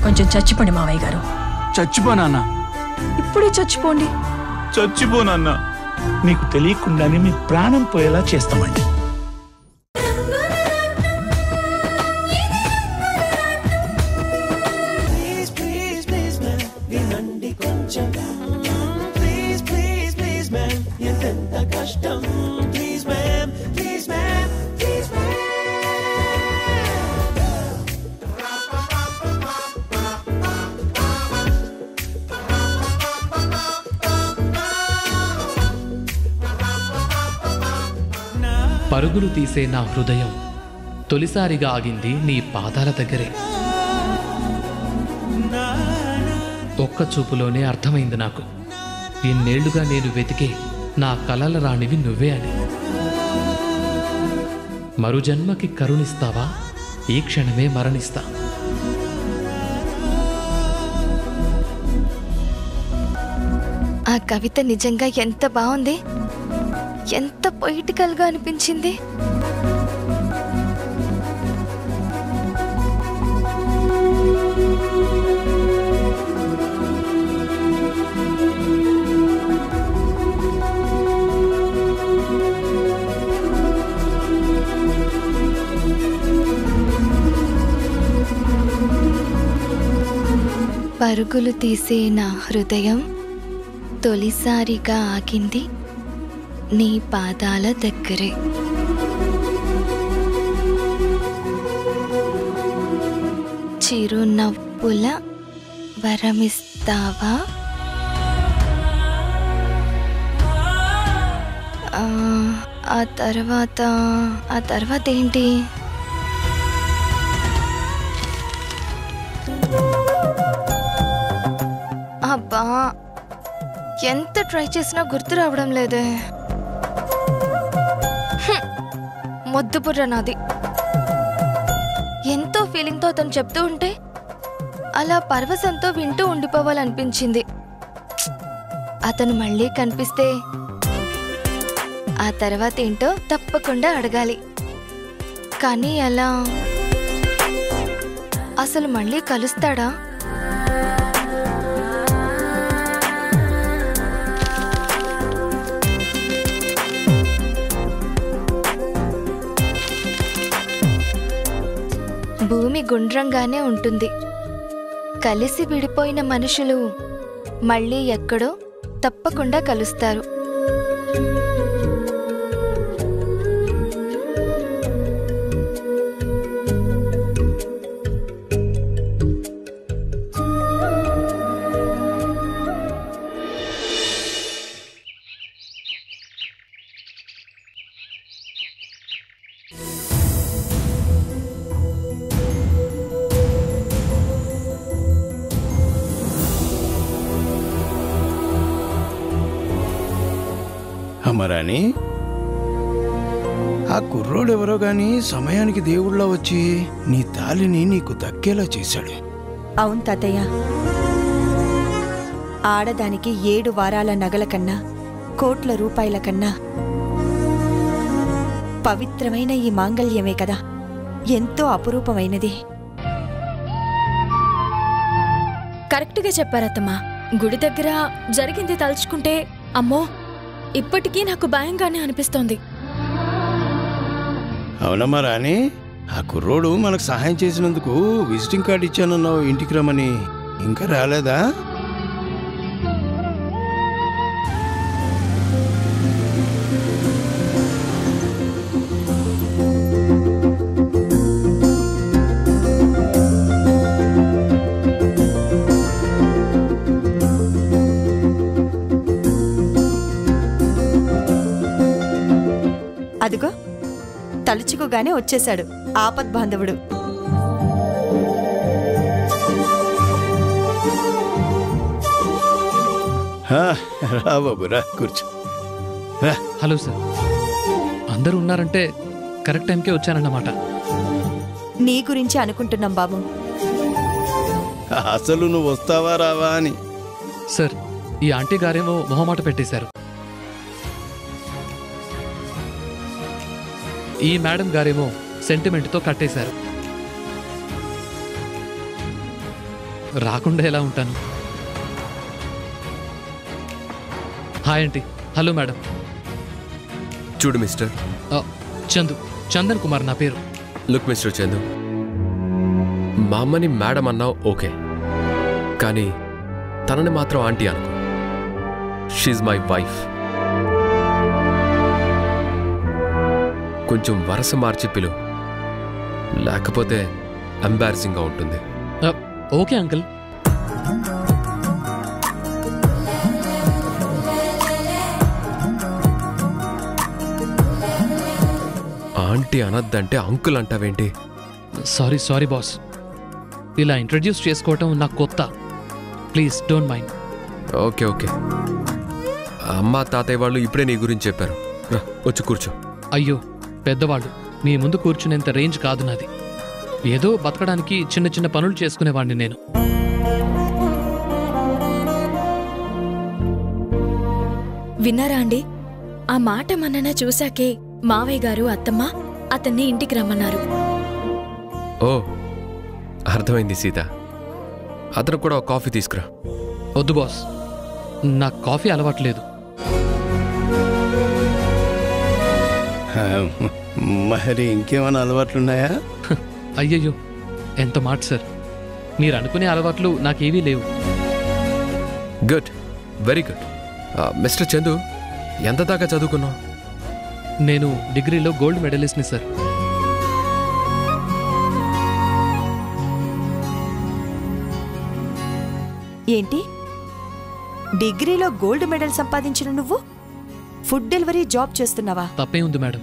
కొంచెం చచ్చిపోండి మావయ్య గారు. చచ్చిపోనా? ఇప్పుడే చచ్చిపోండి. చచ్చిపోనన్నా. మీకు తెలియకుండానే మీ ప్రాణం పోయేలా చేస్తామండి. పరుగులు తీసే నా హృదయం తొలిసారిగా ఆగింది నీ పాదాల దగ్గరే. ఒక్క చూపులోనే అర్థమైంది నాకు, ఇన్నేళ్లుగా నేను వెతికే నా కలల రాణివి నువ్వే అని. మరు జన్మకి కరుణిస్తావా? ఈ క్షణమే మరణిస్తా. ఆ కవిత నిజంగా ఎంత బాగుంది, ఎంత పొయిటికల్ గా అనిపించింది. పరుగులు తీసే నా హృదయం తొలిసారిగా ఆగింది నీ పాదాల దగ్గరే. చిరునవ్వుల వరమిస్తావా? ఆ తర్వాత ఏంటి? అబ్బా, ఎంత ట్రై చేసినా గుర్తు రావడం లేదే. మొద్దు బుర్ర నాది. ఎంతో ఫీలింగ్తో అతను చెప్తూ ఉంటే అలా పరవశంతో వింటూ ఉండిపోవాలనిపించింది. అతను మళ్ళీ కనిపిస్తే ఆ తర్వాత ఏంటో తప్పకుండా అడగాలి. కానీ అలా అసలు మళ్ళీ కలుస్తాడా? భూమి గుండ్రంగానే ఉంటుంది. కలిసి విడిపోయిన మనుషులు మళ్ళీ ఎక్కడో తప్పకుండా కలుస్తారు. అమరాని, ఆ కుర్రోడెవరో గాని సమయానికి దేవుళ్ళ వచ్చి నీ తాలిని నీకు దక్కేలా చేశాడు. అవును తాతయ్య, ఆడదానికి 7 వారాల నగల కన్నా, కోట్ల రూపాయల కన్నా పవిత్రమైన ఈ మాంగళ్యమే కదా ఎంతో అపురూపమైనది. కరెక్ట్గా చెప్పారత్తమ్మా. గుడి దగ్గర జరిగింది తలుచుకుంటే అమ్మో, ఇప్పటికీ నాకు భయంగానే అనిపిస్తోంది. అవునమ్మా రాణి, ఆ కుర్రోడు మనకు సహాయం చేసినందుకు విజిటింగ్ కార్డు ఇచ్చానన్నావు ఇంటికి రమ్మని, ఇంకా రాలేదా? అదిగో తలుచుకోగానే వచ్చేశాడు ఆపద్బాంధవుడు. రా బాబు, రా కూర్చో. హలో సార్, అందరూ ఉన్నారంటే కరెక్ట్ టైంకే వచ్చానన్నమాట. నీ గురించి అనుకుంటున్నాం బాబు. అసలు నువ్వు వస్తావా రావా అని. సార్, ఈ ఆంటీ గారేమో మొహమాట పెట్టేశారు. ఈ మేడం గారేమో సెంటిమెంట్తో కట్టేశారు. రాకుండా ఎలా ఉంటాను? Hi aunty. Hello madam. చూడు మిస్టర్. చందు, చందన్ కుమార్ నా పేరు. లుక్ మిస్టర్ చందు, మా అమ్మని మేడం అన్నావు ఓకే, కానీ తనని మాత్రం ఆంటీ అనుకో. She's my wife. కొంచెం వరస మార్చి పిలు, లేకపోతే ఎంబారసింగ్గా ఉంటుంది. Okay uncle. ఆంటీ అనద్దంటే అంకుల్ అంటావేంటి? Sorry boss. ఇలా ఇంట్రడ్యూస్ చేసుకోవటం నాకు కొత్త. Please don't mind. Okay okay. అమ్మ తాతయ్య వాళ్ళు ఇప్పుడే నీ గురించి చెప్పారు. రా, వచ్చి కూర్చో. అయ్యో, పెద్దవాళ్ళు మీ ముందు కూర్చునేంత రేంజ్ కాదు నాది. ఏదో బతకడానికి చిన్న చిన్న పనులు చేసుకునేవాడిని నేను. విన్నారా అండి? ఆ మాట మన్నన చూశాకే మావయ్య గారు అత్తమ్మ అతన్ని ఇంటికి రమ్మన్నారు. ఓ, అర్థమైంది సీత. అతను కూడా ఒక కాఫీ తీసుకురా. వద్దు బాస్, నాకు కాఫీ అలవాట్లేదు. మరి ఇంకేమైనా అలవాట్లున్నాయా? అయ్యయ్యో, ఎంత మాట సార్. మీరు అనుకునే అలవాట్లు నాకేవీ లేవు. Good, very good. Mister Chandu, ఎంత దాకా చదువుకున్నావు? నేను డిగ్రీలో గోల్డ్ మెడలిస్ట్ని సార్. ఏంటి, డిగ్రీలో గోల్డ్ మెడల్ సంపాదించిన నువ్వు ఫుడ్ డెలివరీ జాబ్ చేస్తున్నావా? తప్పే ఉంది మేడం.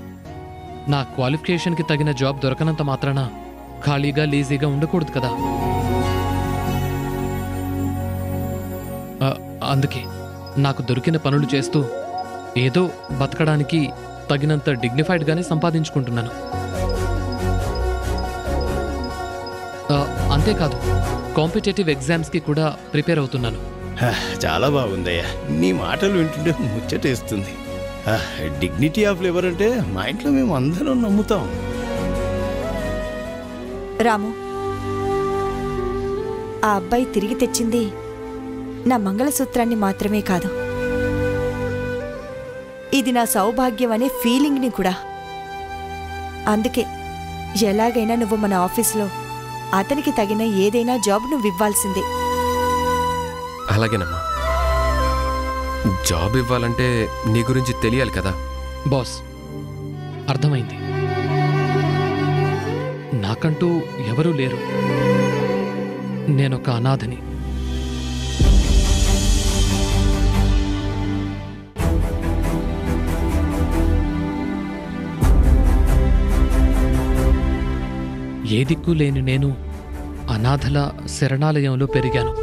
నా క్వాలిఫికేషన్కి తగిన జాబ్ దొరకనంత మాత్రాన ఖాళీగా లేజీగా ఉండకూడదు కదా. అందుకే నాకు దొరికిన పనులు చేస్తూ ఏదో బతకడానికి తగినంత డిగ్నిఫైడ్గానే సంపాదించుకుంటున్నాను. అంతేకాదు, కాంపిటేటివ్ ఎగ్జామ్స్కి కూడా ప్రిపేర్ అవుతున్నాను. చాలా బాగుందయ్యా, నీ మాటలు వింటుంటే ముచ్చటేస్తుంది. డిగ్నిటీ ఆఫ్ లేబర్ అంటే మా ఇంట్లో మేము అందరం నమ్ముతాం. రాము, ఆ అబ్బాయి తిరిగి తెచ్చింది నా మంగళసూత్రాన్ని మాత్రమే కాదు, ఇది నా సౌభాగ్యం అనే ఫీలింగ్ని కూడా. అందుకే ఎలాగైనా నువ్వు మన ఆఫీస్లో అతనికి తగిన ఏదైనా జాబ్ నువ్వు ఇవ్వాల్సిందే. అలాగేనమ్మా. జాబ్ ఇవ్వాలంటే నీ గురించి తెలియాలి కదా. బాస్, అర్థమైంది. నాకంటూ ఎవరూ లేరు. నేనొక అనాథని. ఏ దిక్కు లేని నేను అనాథల శరణాలయంలో పెరిగాను.